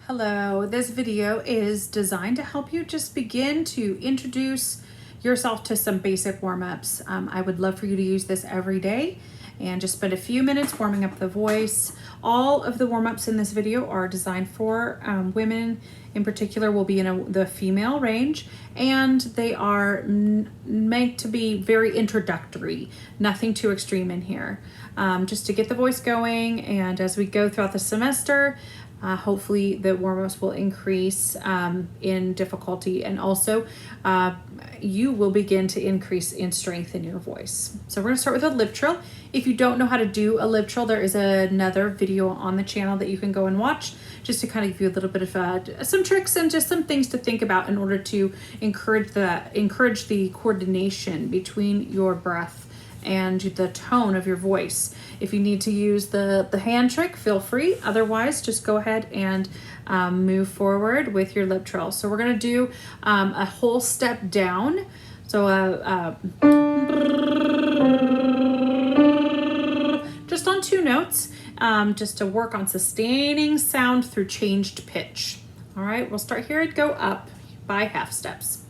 Hello, this video is designed to help you just begin to introduce yourself to some basic warm-ups. I would love for you to use this every day and just spend a few minutes warming up the voice. All of the warm-ups in this video are designed for women. In particular will be in the female range, and they are meant to be very introductory, nothing too extreme in here. Just to get the voice going, and as we go throughout the semester, hopefully the warm-ups will increase in difficulty, and also you will begin to increase in strength in your voice. So we're gonna start with a lip trill. If you don't know how to do a lip trill, there is another video on the channel that you can go and watch just to kind of give you a little bit of some tricks and just some things to think about in order to encourage the coordination between your breath and the tone of your voice. If you need to use the hand trick, feel free. Otherwise, just go ahead and move forward with your lip trill. So we're gonna do a whole step down. So just on 2 notes, just to work on sustaining sound through changed pitch. All right, we'll start here and go up by half steps.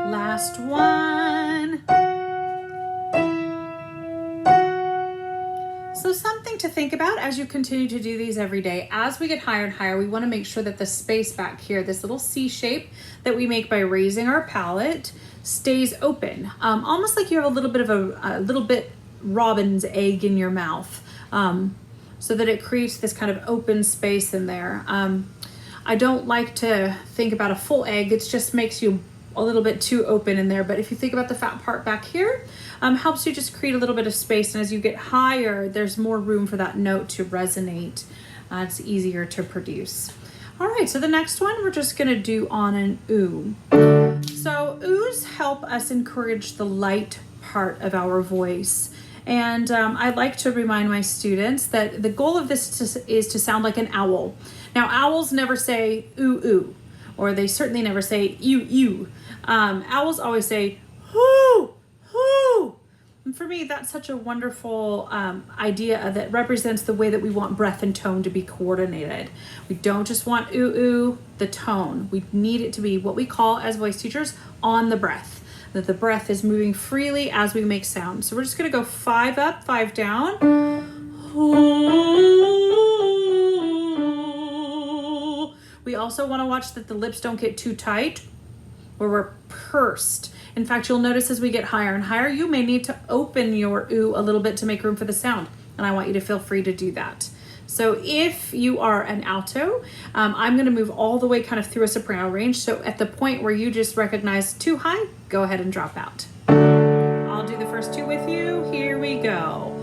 Last one. So something to think about as you continue to do these every day. As we get higher and higher, we want to make sure that the space back here, this little C shape that we make by raising our palate, stays open. Almost like you have a little bit of a little bit robin's egg in your mouth, so that it creates this kind of open space in there. I don't like to think about a full egg. It just makes you a little bit too open in there. But if you think about the fat part back here, helps you just create a little bit of space. And as you get higher, there's more room for that note to resonate. It's easier to produce. All right, so the next one we're just gonna do on an ooh. So oohs help us encourage the light part of our voice. And I like to remind my students that the goal of this is to sound like an owl. Now, owls never say ooh, ooh, or they certainly never say ew, ew. Owls always say hoo, hoo. And for me, that's such a wonderful idea that represents the way that we want breath and tone to be coordinated. We don't just want ooh, ooh, the tone. We need it to be what we call, as voice teachers, on the breath. That the breath is moving freely as we make sound. So we're just gonna go 5 up, 5 down. We also wanna watch that the lips don't get too tight or we're pursed. In fact, you'll notice as we get higher and higher, you may need to open your ooh a little bit to make room for the sound. And I want you to feel free to do that. So if you are an alto, I'm gonna move all the way kind of through a soprano range. So at the point where you just recognize too high, go ahead and drop out. I'll do the first 2 with you. Here we go.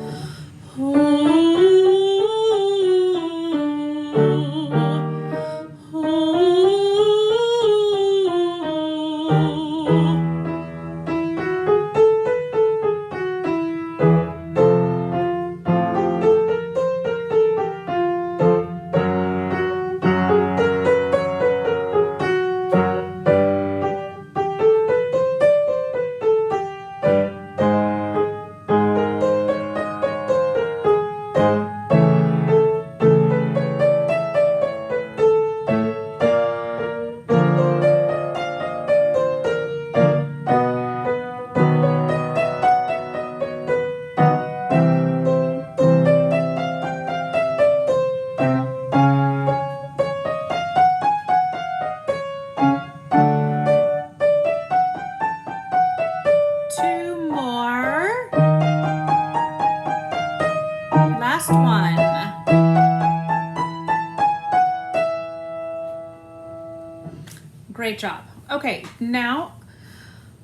Great job. Okay, now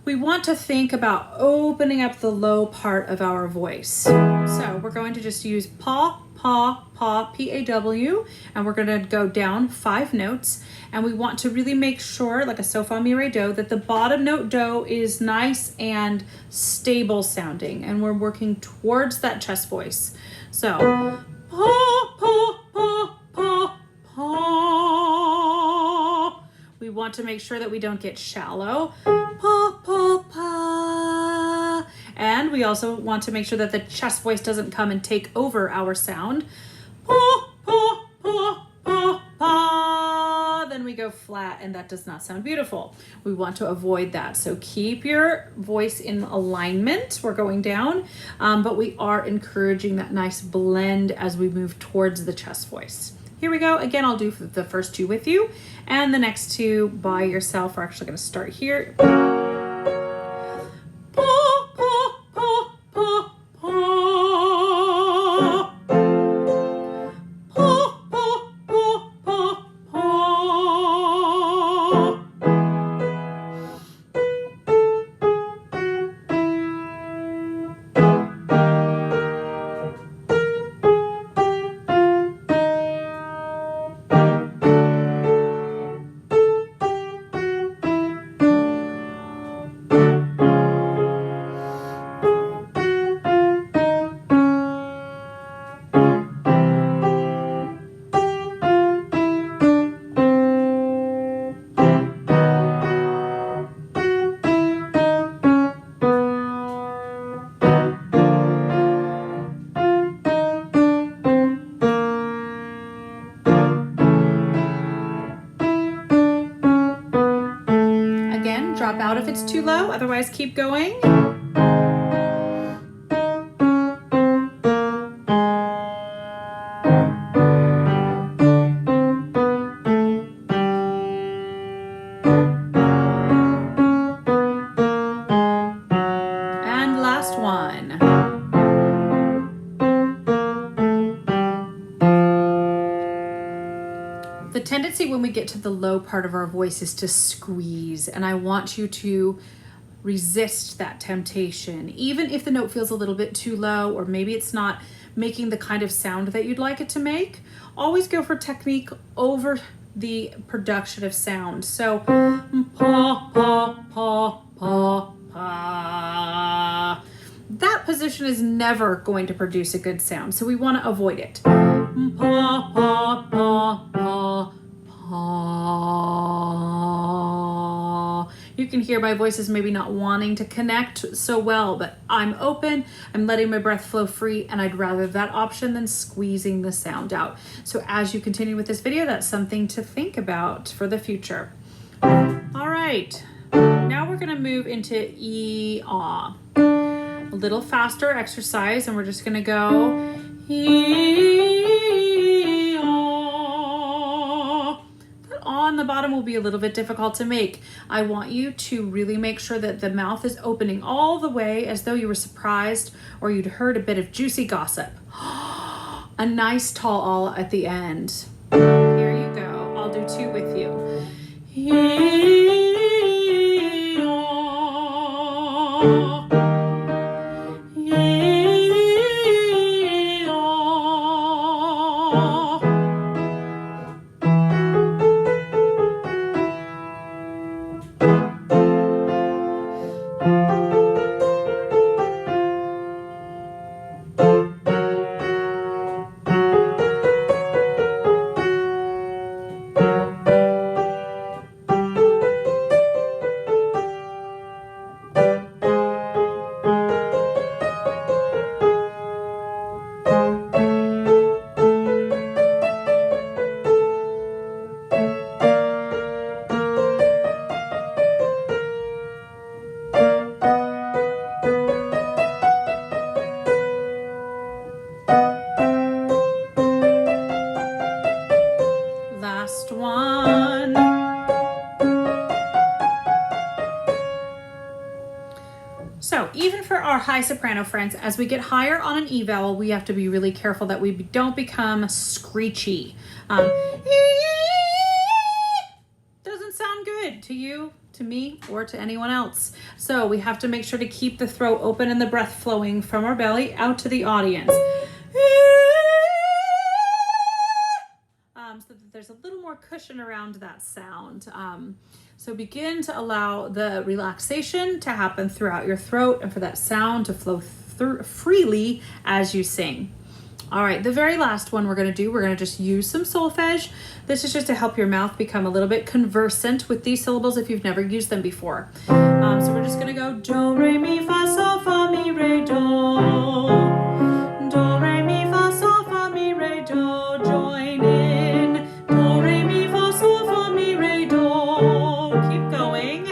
we want to think about opening up the low part of our voice. So we're going to just use paw, paw, paw, P-A-W, and we're going to go down 5 notes. And we want to really make sure, like a so, fa, mi, re, do, that the bottom note do is nice and stable sounding. And we're working towards that chest voice. So, paw, paw, paw, paw, paw. We want to make sure that we don't get shallow. Pa, pa, pa. And we also want to make sure that the chest voice doesn't come and take over our sound. Pa, pa, pa, pa, pa. Then we go flat, and that does not sound beautiful. We want to avoid that. So keep your voice in alignment. We're going down, but we are encouraging that nice blend as we move towards the chest voice. Here we go. Again, I'll do the first 2 with you, and the next 2 by yourself. We're actually going to start here. Drop out if it's too low, otherwise keep going. And last one. The tendency when we get to the low part of our voice is to squeeze, and I want you to resist that temptation. Even if the note feels a little bit too low, or maybe it's not making the kind of sound that you'd like it to make, always go for technique over the production of sound. So, pa, pa, pa, pa, pa. That position is never going to produce a good sound, so we want to avoid it. Pa, pa, pa, pa, pa. You can hear my voice is maybe not wanting to connect so well, but I'm open, I'm letting my breath flow free, and I'd rather that option than squeezing the sound out. So as you continue with this video, that's something to think about for the future. All right, now we're gonna move into E-aw. A little faster exercise, and we're just gonna go E-aw. That aw on the bottom will be a little bit difficult to make. I want you to really make sure that the mouth is opening all the way as though you were surprised or you'd heard a bit of juicy gossip. A nice tall aw at the end. Here you go. I'll do 2 with you. E-aw. Last one. So even for our high soprano friends, as we get higher on an E vowel, we have to be really careful that we don't become screechy. Doesn't sound good. to you, to me, or to anyone else. So we have to make sure to keep the throat open and the breath flowing from our belly out to the audience. So that there's a little more cushion around that sound. So begin to allow the relaxation to happen throughout your throat and for that sound to flow through freely as you sing. All right, the very last one we're going to just use some solfege. This is just to help your mouth become a little bit conversant with these syllables if you've never used them before. So we're just going to go do, re, mi, fa, sol, fa, mi, re, do. Do, re, mi, fa, sol, fa, mi, re, do. Join in. Do, re, mi, fa, sol, fa, mi, re, do. Keep going.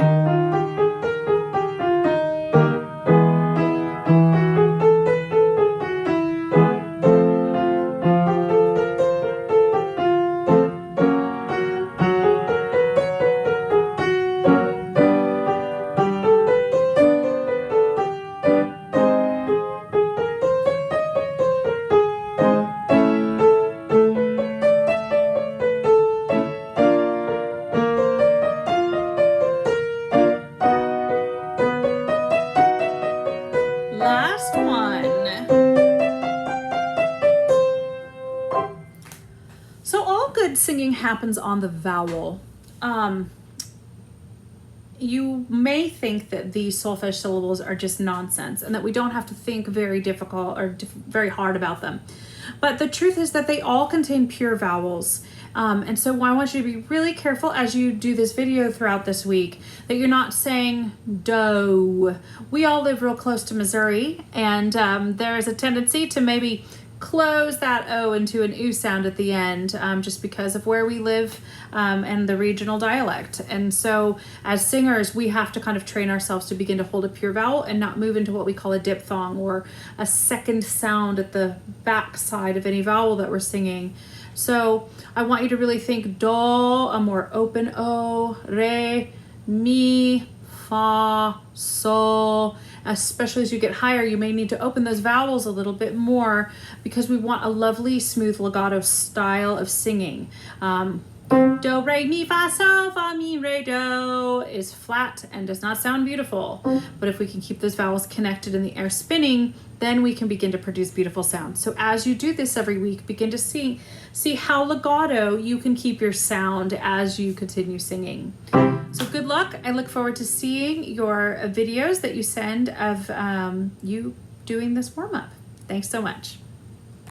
Last one. So all good singing happens on the vowel. You may think that these solfege syllables are just nonsense and that we don't have to think very difficult or very hard about them. But the truth is that they all contain pure vowels. And so I want you to be really careful as you do this video throughout this week that you're not saying do. We all live real close to Missouri, and there is a tendency to maybe close that O into an oo sound at the end just because of where we live and the regional dialect. And so as singers, we have to kind of train ourselves to begin to hold a pure vowel and not move into what we call a diphthong or a second sound at the back side of any vowel that we're singing. So I want you to really think do, a more open O, re, mi, fa, sol. Especially as you get higher, you may need to open those vowels a little bit more because we want a lovely, smooth legato style of singing. Do, re, mi, fa, sol, fa, mi, re, do is flat and does not sound beautiful. But if we can keep those vowels connected in the air spinning, then we can begin to produce beautiful sounds. So as you do this every week, begin to see how legato you can keep your sound as you continue singing. So good luck. I look forward to seeing your videos that you send of you doing this warm-up. Thanks so much.